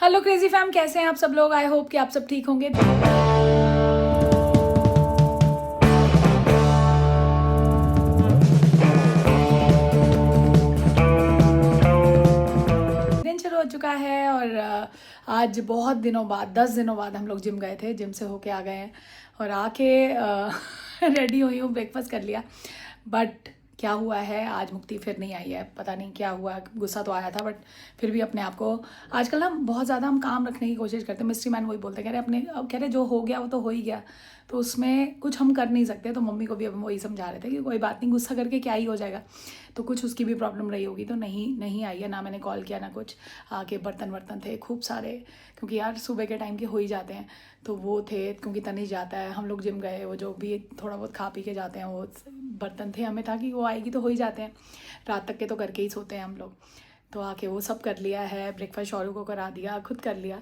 Hello crazy fam, कैसे हैं आप सब लोग। आई होप कि आप सब ठीक होंगे। दिन शुरू हो चुका है और आज बहुत दिनों बाद 10 दिनों बाद हम लोग जिम गए थे। जिम से होके आ गए हैं और आके रेडी हुई हूँ, ब्रेकफास्ट कर लिया। बट क्या हुआ है, आज मुक्ति फिर नहीं आई है। पता नहीं क्या हुआ, गुस्सा तो आया था बट फिर भी अपने आप को आजकल ना बहुत ज़्यादा हम काम रखने की कोशिश करते हैं। मिस्ट्री मैन वही बोलते कह रहे जो हो गया वो तो हो ही गया, तो उसमें कुछ हम कर नहीं सकते। तो मम्मी को भी अब वही समझा रहे थे कि कोई बात नहीं, गुस्सा करके क्या ही हो जाएगा। तो कुछ उसकी भी प्रॉब्लम रही होगी, तो नहीं आई है। ना मैंने कॉल किया ना कुछ। आके बर्तन थे खूब सारे, क्योंकि यार सुबह के टाइम के हो ही जाते हैं। तो वो थे, क्योंकि तनिष जाता है, हम लोग जिम गए, वो जो भी थोड़ा बहुत खा पी के जाते हैं, वो बर्तन थे। हमें था कि वो आएगी तो हो ही जाते हैं, रात तक के तो करके ही सोते हैं हम लोग। तो आके वो सब कर लिया है, ब्रेकफास्ट शौरू को करा दिया, खुद कर लिया।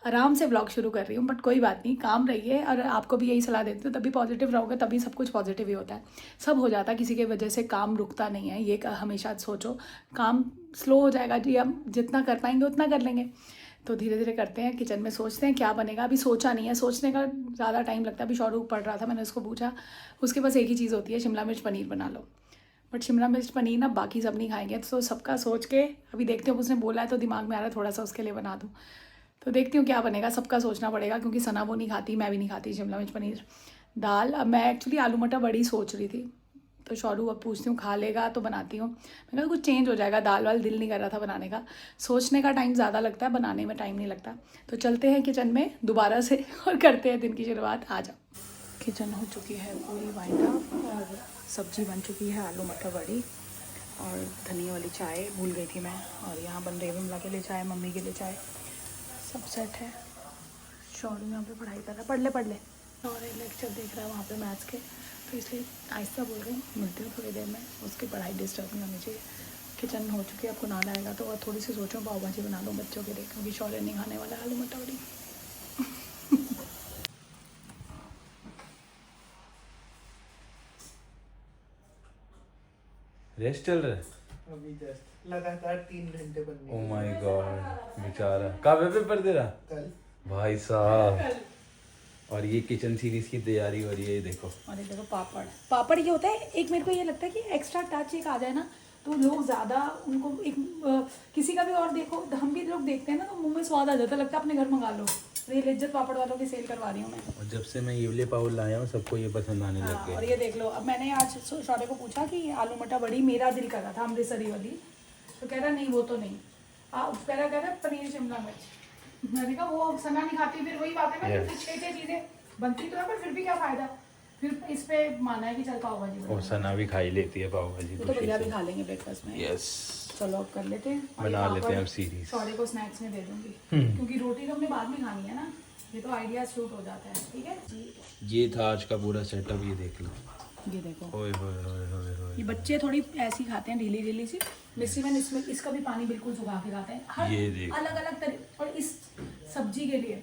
आराम से ब्लॉग शुरू कर रही हूँ, बट कोई बात नहीं, काम रहिए। और आपको भी यही सलाह देती हूँ, तभी पॉजिटिव रहोगे, तभी सब कुछ पॉजिटिव ही होता है। सब हो जाता है, किसी के वजह से काम रुकता नहीं है। ये हमेशा सोचो, काम स्लो हो जाएगा जी, हम जितना कर पाएंगे उतना कर लेंगे। तो धीरे धीरे करते हैं, किचन में सोचते हैं क्या बनेगा। अभी सोचा नहीं है, सोचने का ज़्यादा टाइम लगता है। अभी शौरू पढ़ रहा था, मैंने उसको पूछा, उसके पास एक ही चीज़ होती है, शिमला मिर्च पनीर बना लो। बट शिमला मिर्च पनीर ना बाकी सब नहीं खाएंगे, तो सबका सोच के अभी देखते हो। उसने बोला है तो दिमाग में आ रहा है थोड़ा सा उसके लिए बना दूँ। तो देखती हूँ क्या बनेगा, सबका सोचना पड़ेगा, क्योंकि सना वो नहीं खाती, मैं भी नहीं खाती शिमला मिर्च पनीर। दाल, अब मैं एक्चुअली आलू मटर बड़ी सोच रही थी, तो शौरू अब पूछती हूँ खा लेगा तो बनाती हूँ। मैंने कहा कुछ चेंज हो जाएगा, दाल वाल दिल नहीं कर रहा था बनाने का। सोचने का टाइम ज़्यादा लगता है, बनाने में टाइम नहीं लगता। तो चलते हैं किचन में दोबारा से और करते हैं दिन की शुरुआत। आ जाओ। किचन हो चुकी है पूरी वाइंड अप और सब्जी बन चुकी है, आलू मटर बड़ी और धनिया वाली चाय भूल गई थी मैं। और यहाँ बन रही है विमला के लिए चाय, मम्मी के लिए चाय, सब सेट है। शौरू यहाँ पे पढ़ाई कर रहा है, पढ़ ले। और एक लेक्चर देख रहा है वहाँ पे मैथ्स के, तो इसलिए आहिस्ता बोल रही हूँ, मिलती हूँ थोड़ी देर में। उसकी पढ़ाई डिस्टर्ब नहीं होनी चाहिए। किचन हो चुकी है, आपको नहाना आएगा तो और थोड़ी सी सोचो पाव भाजी बना दो बच्चों के लिए, क्योंकि शौर्य नहीं खाने वाला आलू मटर बड़ी। रेस्ट चल रहा है अभी जस्ट लगातार 3 घंटे बनने। ओह माय गॉड, बेचारा कब है पेपर तेरा? कल भाई साहब। और ये किचन सीरीज की तैयारी हो रही है, ये देखो। और ये देखो पापड़ ये होता है एक, मेरे को ये लगता है कि एक्स्ट्रा टच एक आ जाए ना, तो लोग ज़्यादा उनको एक किसी का भी और देखो, हम भी लोग देखते हैं ना, तो मुंह में स्वाद आ जाता है, लगता है अपने घर मंगा लो। तो ये लिज्जत पापड़ वालों की सेल करवा रही हूँ मैं। और जब से मैं ये वाले पाव लाया हूँ सबको ये पसंद आने लग हाँ, गए। और ये देख लो, अब मैंने आज शौर्य को पूछा कि आलू मटर बड़ी मेरा दिल कर रहा था, अमृतसरी वाली, तो कह रहा नहीं वो तो नहीं, कह रहा पनीर शिमला मिर्च। मैंने कहा वो सना नहीं खाती, फिर वही बात है ना, Yes. 6 चीज़ें बनती तो है, पर फिर भी क्या फ़ायदा। फिर इस पे माना है कि चल पाव भाजी और सना भी खाई लेती है पाव भाजी, तो भैया भी खा लेंगे ब्रेकफास्ट में। यस। चलो अब कर लेते हैं, और बना ये लेते हैं अब पापड़ सीरीज। शौर्य को स्नैक्स में दे दूंगी, क्योंकि रोटी तो हमने बाद में खानी है ना, ये तो आइडिया शूट हो जाता है। ठीक है, ये था आज का पूरा सेटअप, ये देख लो। ये देखो, ओए होए होए होए होए। ये बच्चे थोड़ी ऐसी खाते हैं ढीली सी। मिस्ट्री मैन इसमें इसका भी पानी बिल्कुल सुखा के खाते हैं, हर ये देखो। अलग अलग तरह। और इस सब्जी के लिए,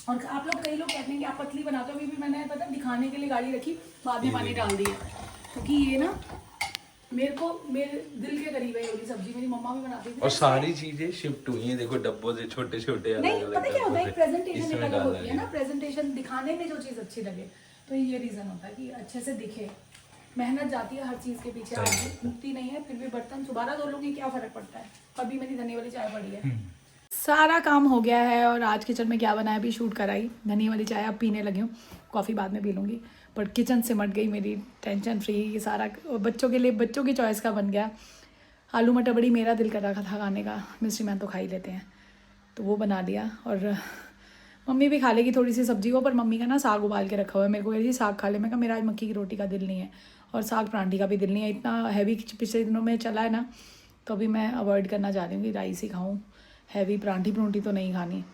और आप लोग कई लोग कहते हैं कि आप पतली बनाते हो, अभी भी मैंने पता दिखाने के लिए गाड़ी रखी, बाद में पानी डाल दिया, क्योंकि ये ना मेरे दिल के करीब है। ये वाली सब्जी मेरी मम्मा भी बनाती थी। और सारी चीजें शिफ्ट हुई हैं, देखो डब्बों से छोटे छोटे नहीं, पता क्या होता है, प्रेजेंटेशन एक इसमें अलग डालना होती है ना, है। प्रेजेंटेशन दिखाने में जो चीज़ अच्छी लगे, तो ये रीज़न होता है कि अच्छे से दिखे। मेहनत जाती है हर चीज़ के पीछे, आज मुक्ति नहीं है, फिर भी बर्तन दोबारा धो लूँगी, क्या फ़र्क पड़ता है। अभी मेरी धनिया वाली चाय पड़ी है। सारा काम हो गया है, और आज किचन में क्या बना है अभी शूट कराई। धनिया वाली चाय अब पीने लगी हूँ, कॉफ़ी बाद में पी लूँगी, पर किचन सिमट गई मेरी, टेंशन फ्री। ये सारा बच्चों के लिए, बच्चों की चॉइस का बन गया। आलू मटर बड़ी मेरा दिल कर रहा था खाने का, मिस्ट्री मैन तो खा ही लेते हैं, तो वो बना दिया। और मम्मी भी खा लेगी थोड़ी सी सब्जी को, पर मम्मी का ना साग उबाल के रखा हुआ है, मेरे को कह रही साग खा ले। मैं कहा मेरा आज मक्की की रोटी का दिल नहीं है, और साग परांठी का भी दिल नहीं है, इतना हैवी पिछले दिनों में चला है ना, तो अभी मैं अवॉइड करना चाह रही हूँ कि राइस ही खाऊँ, हैवी परांठी परूंठी तो नहीं खानी।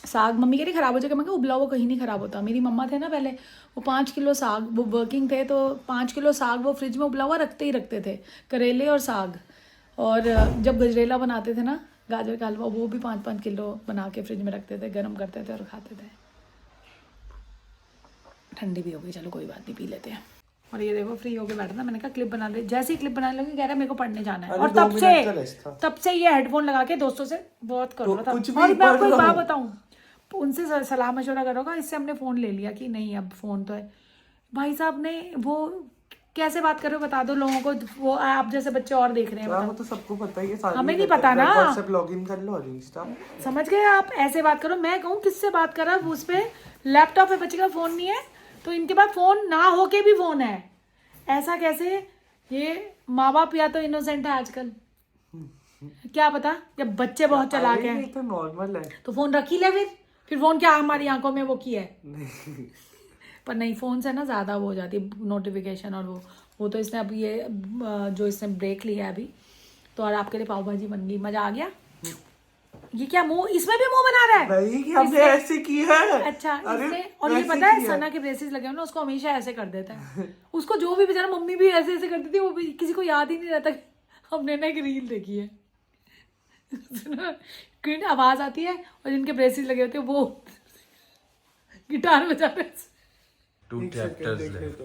साग मम्मी कह रही ख़राब हो जाएगा, मैं कहा उबला हुआ कहीं नहीं ख़राब होता। मेरी मम्मा थे ना पहले, वो 5 किलो साग, वो वर्किंग थे, तो 5 किलो साग वो फ्रिज में उबला हुआ रखते ही रखते थे, करेले और साग। और जब गजरेला बनाते थे ना, गाजर का हलवा, वो भी 5-5 किलो बना के फ्रिज में रखते थे, गर्म करते थे और खाते थे। ठंडी भी हो गई, चलो कोई बात नहीं, पी लेते हैं। और ये देखो फ्री होके बैठा था, मैंने कहा क्लिप बना दे, जैसे ही क्लिप बनाने लगी कह रहा मेरे को पढ़ने जाना है। अरे और 2 मिनट का रेस्ट था। तब से ये हेडफोन लगा के दोस्तों से बहुत कर रहा था। कुछ भी और मैं आपको एक पढ़ रहा बात हूँ। बताऊं, उनसे सलाह मशवरा करोगा, इससे हमने फ़ोन ले लिया कि नहीं अब फ़ोन तो है। भाई साहब ने वो कैसे बात कर रहे हो बता दो लोगों को, वो आप जैसे बच्चे और देख रहे हैं, वो तो सबको पता ही है, सारी हमें नहीं पता ना। व्हाट्सएप लॉगिन कर लो और इंस्टा। समझ गए आप, ऐसे बात करो। मैं कहूँ किससे बात कर रहा, उस पर लैपटॉप है, बच्चे का फ़ोन नहीं है तो इनके पास फ़ोन ना हो के भी फ़ोन है, ऐसा कैसे? ये माँ बाप या तो इनोसेंट है आजकल, क्या पता, जब बच्चे बहुत चालाक हैं ये तो नॉर्मल है। तो फोन रख ही ले, फिर फोन क्या हमारी आंखों में वो की है। पर नहीं, फोन से ना ज्यादा वो हो जाती है नोटिफिकेशन, और वो तो इसने अभी ये जो इसने ब्रेक लिया है अभी, तो और आपके लिए पाव भाजी बन गई, मजा आ गया। ये क्या मुंह, इसमें भी मुंह बना रहा है? नहीं कि हमने ऐसे की है। अच्छा अरे इसने, और ये वैसे पता है किया। सना के ब्रेसेस लगे हो ना, उसको हमेशा ऐसे कर देता है। उसको जो भी बेचारा, मम्मी भी ऐसे ऐसे करती थी, वो भी किसी को याद ही नहीं रहता। हमने ना एक रील देखी है, क्योंकि आवाज आती है और जिनके ब्रेसेस लगे होते हैं वो गिटार बजा रहे हैं। 2 chapters left।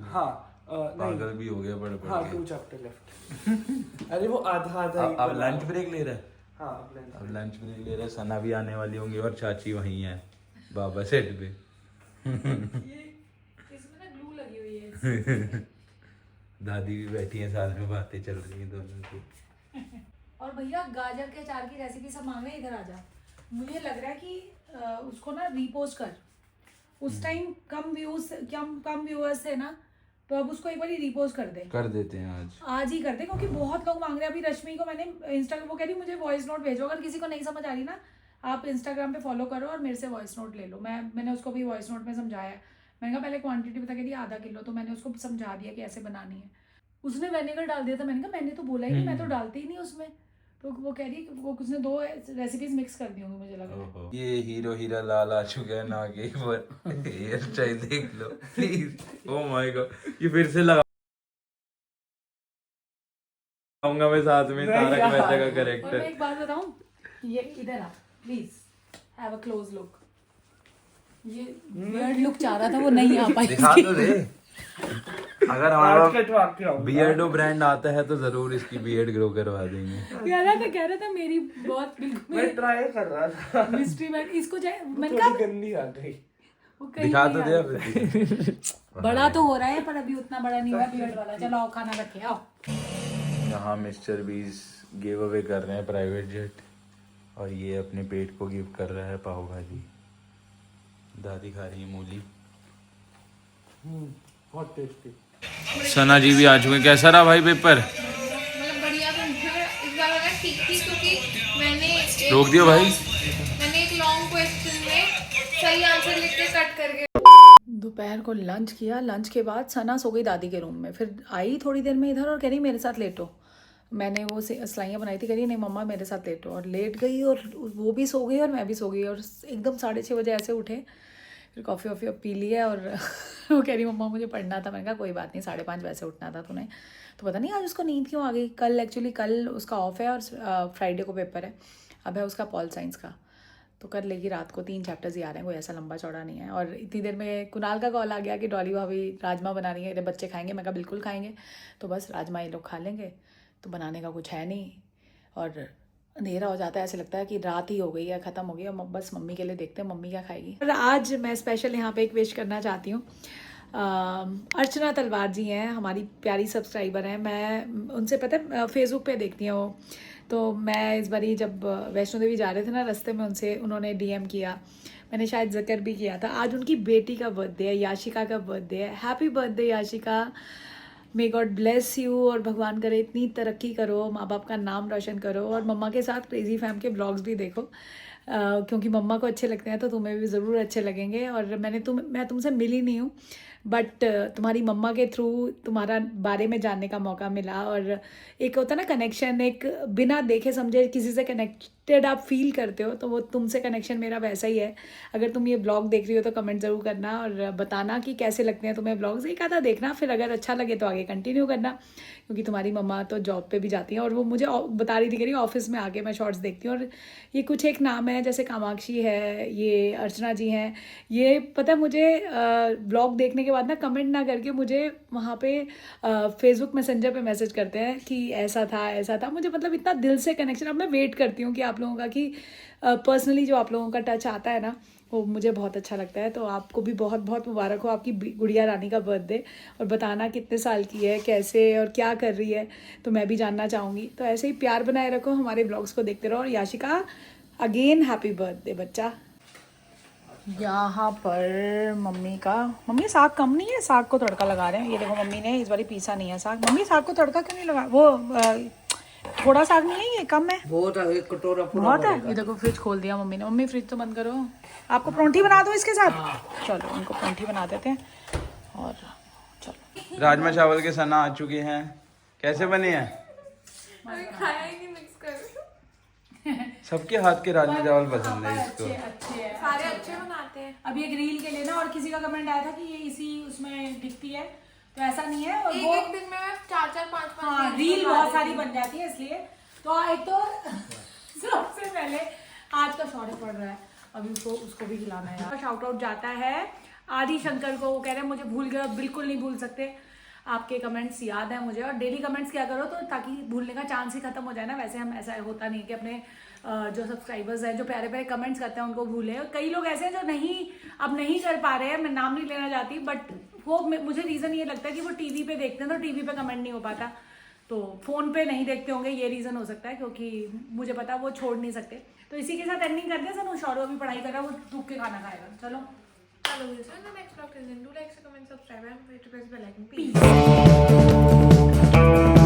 हाँ पागल भी हो गया पढ़ पढ़ हाँ के। 2 चैप्टर लेफ्ट। अरे वो आधा ही अब पढ़ा। लंच ब्रेक ले रहा है। हाँ अब लंच ब्रेक ले रहा है, सना भी आने वाली होंगी और चाची वहीं है बाबा सेट पे। इसमें ना ग्लू लगी हुई है। दादी भी बैठी है साथ में, बातें चल रही हैं दोनों की। और भैया गाजर के अचार की रेसिपी सब मांग रहे हैं, इधर आ जा। मुझे लग रहा है कि उसको ना रीपोस्ट कर, उस टाइम कम व्यूअर्स थे ना, तो अब उसको एक बार रीपोस्ट कर देते हैं आज ही कर दे, क्योंकि बहुत लोग मांग रहे हैं। अभी रश्मि को मैंने इंस्टाग्राम, वो कह रही मुझे वॉइस नोट भेजो, अगर किसी को नहीं समझ आ रही ना, आप इंस्टाग्राम पे फॉलो करो और मेरे से वॉइस नोट ले लो। मैंने उसको भी वॉइस नोट में समझाया है। मैंने कहा पहले क्वांटिटी बता के दी आधा किलो, तो मैंने उसको समझा दिया कि ऐसे बनानी है। उसने विनेगर डाल दिया था, मैंने कहा मैंने तो बोला ही नहीं, मैं तो डालती ही नहीं उसमें। तो वो कह रही है कि वो उसने 2 रेसिपीज मिक्स कर दी होंगी, मुझे लग रहा है। ये हीरो हीरा लाल आ चुका है ना, के हेयर स्टाइल देख लो प्लीज। ओ माय गॉड, ये फिर से लगाऊंगा मैं साथ में तारक मेहता का और मैं कैरेक्टर। एक बात बताऊं, ये इधर आ please, have a close look. ये बियर्ड लुक चाह रहा था, वो नहीं आ पाई। दिखा तो दे। अगर आज हमारा कटवा के आऊंगा। बियर्डो ब्रांड आता है तो जरूर इसकी बियर्ड ग्रो करवा देंगे। कह रहा था मेरी बहुत बिल्कुल मैं ट्राई कर रहा था। मिस्ट्री मैन, इसको मैंने थोड़ी कहा गंदी आ गई। वो कहीं दिखा नहीं तो आ दे रहा। अब। बड़ा तो हो रहा है पर अभी उतना बड़ा नहीं हुआ बियर्ड वाला। चलो आओ खाना रखे, आओ। यहाँ मिस्टर बीस गिव अवे कर रहे हैं प्राइवेट जेट, और ये अपने पेट को गिव कर रहा है पाव भाजी। दादी खा रही है मूली। बहुत टेस्टी। सना जी भी आ चुके हैं। कैसा रहा भाई पेपर? मतलब बढ़िया। तो मुझे इस बार लगा ठीक थी, क्योंकि मैंने रोक दियो भाई। मैंने एक लॉन्ग क्वेश्चन में सही आंसर लिख के कट करके। दोपहर को लंच किया, लंच के बाद सना सो गई दादी के रूम में, फिर आई थोड़ी देर में इधर और कह रही मेरे साथ लेटो। मैंने वो सलाइयाँ बनाई थी, कह रही नहीं मम्मा मेरे साथ लेटो, और लेट गई और वो भी सो गई और मैं भी सो गई, और एकदम 6:30 बजे ऐसे उठे, फिर कॉफ़ी वॉफ़ी पी लिया, और वो कह रही मम्मा मुझे पढ़ना था। मैंने कहा कोई बात नहीं, 5:30 वैसे उठना था तूने, तो पता नहीं आज उसको नींद क्यों आ गई। कल उसका ऑफ है और फ्राइडे को पेपर है, अब है उसका पॉल साइंस का, तो कर लेगी रात को। 3 चैप्टर्स ही आ रहे हैं, कोई ऐसा लंबा चौड़ा नहीं है। और इतनी देर में कुणाल का कॉल आ गया कि डॉली भाभी राजमा बना रही है, बच्चे खाएंगे। मैं कहा बिल्कुल खाएंगे, तो बस राजमा ये लोग खा लेंगे, तो बनाने का कुछ है नहीं। और अंधेरा हो जाता है, ऐसे लगता है कि रात ही हो गई है, ख़त्म हो गई, और बस मम्मी के लिए देखते हैं मम्मी क्या खाएगी। और आज मैं स्पेशल यहाँ पे एक विश करना चाहती हूँ। अर्चना तलवार जी हैं, हमारी प्यारी सब्सक्राइबर हैं। मैं उनसे पता है फेसबुक पे देखती हूँ वो, तो मैं इस बारी जब वैष्णो देवी जा रहे थे ना, रास्ते में उन्होंने DM किया, मैंने शायद जिक्र भी किया था। आज उनकी बेटी का बर्थडे है, याशिका का बर्थडे है। Happy birthday Yashika, may God bless you, और भगवान करे इतनी तरक्की करो, माँ बाप का नाम रोशन करो, और मम्मा के साथ क्रेजी फैम के ब्लॉग्स भी देखो, क्योंकि मम्मा को अच्छे लगते हैं तो तुम्हें भी ज़रूर अच्छे लगेंगे। और मैं तुमसे मिली नहीं हूँ, बट तुम्हारी मम्मा के थ्रू तुम्हारा बारे में जानने का मौका मिला, और एक होता है ना कनेक्शन, एक बिना देखे समझे किसी से कनेक्ट कनेक्टेड आप फील करते हो, तो वो तुमसे कनेक्शन मेरा वैसा ही है। अगर तुम ये ब्लॉग देख रही हो तो कमेंट ज़रूर करना और बताना कि कैसे लगते हैं तुम्हें ब्लॉग्स। एक आधा देखना, फिर अगर अच्छा लगे तो आगे कंटिन्यू करना, क्योंकि तुम्हारी मम्मा तो जॉब पे भी जाती हैं और वो मुझे बता रही थी, कह रही ऑफिस में आके मैं शॉर्ट्स देखती हूँ। और ये कुछ एक नाम है, जैसे कामाक्षी है, ये अर्चना जी हैं, ये पता है मुझे ब्लॉग देखने के बाद ना कमेंट ना करके मुझे वहाँ पे फेसबुक मैसेंजर पे मैसेज करते हैं कि ऐसा था ऐसा था। मुझे मतलब इतना दिल से कनेक्शन, अब मैं वेट करती हूँ कि आप लोगों का, कि पर्सनली जो आप लोगों का टच आता है ना, वो मुझे बहुत अच्छा लगता है। तो आपको भी बहुत बहुत मुबारक हो आपकी गुड़िया रानी का बर्थडे, और बताना कितने साल की है, कैसे और क्या कर रही है, तो मैं भी जानना चाहूँगी। तो ऐसे ही प्यार बनाए रखो, हमारे ब्लॉग्स को देखते रहो। और याशिका अगेन हैप्पी बर्थडे बच्चा। यहाँ पर मम्मी साग कम नहीं है, साग को तड़का लगा रहे हैं। ये देखो मम्मी ने इस बारी पीसा नहीं है साग। मम्मी साग को तड़का क्यों नहीं लगा? वो थोड़ा साग नहीं है, ये कम है, बहुत है, एक कटोरा पूरा बहुत है। ये देखो फ्रिज खोल दिया मम्मी ने। मम्मी फ्रिज तो बंद करो। आपको परोंठी बना दो इसके साथ? चलो उनको परोंठी बना देते हैं। और चलो राजमा चावल के सना आ चुके हैं। कैसे बने हैं? अभी खाया ही नहीं, मिक्स कर। सबके हाथ के राजमा चावल पसंद है इसको। अच्छे हैं, सारे अच्छे बनाते हैं। अभी एक रील के लिए ना, और किसी का कमेंट आया था कि ये इसी उसमें दिखती है, तो ऐसा नहीं है। और वो एक दिन में 4-4-5-5 हाँ रील बहुत सारी बन जाती है, इसलिए तो एक तो सबसे पहले आज का शॉर्ट पड़ रहा है, अभी उसको भी खिलाना है यार। शाउट आउट जाता है आदि शंकर को। वो कह रहे हैं मुझे भूल गया, बिल्कुल नहीं भूल सकते, आपके कमेंट्स याद है मुझे। और डेली कमेंट्स क्या करो, तो ताकि भूलने का चांस ही खत्म हो जाए ना। वैसे हम ऐसा होता नहीं कि अपने जो सब्सक्राइबर्स हैं, जो प्यारे प्यारे कमेंट्स करते हैं, उनको भूले। और कई लोग ऐसे हैं जो नहीं कर पा रहे हैं, मैं नाम नहीं लेना चाहती, बट वो मुझे रीज़न ये लगता है कि वो टीवी पे देखते हैं, तो टीवी पे कमेंट नहीं हो पाता, तो फ़ोन पे नहीं देखते होंगे, ये रीज़न हो सकता है। क्योंकि मुझे पता वो छोड़ नहीं सकते। तो इसी के साथ एंडिंग करते हैं। सर वो शौरव अभी पढ़ाई कर रहा है, वो टूक के खाना खाएगा। चलो Hello, this is the next vlog. Till then, do like, comment, subscribe, and press the bell icon. Peace.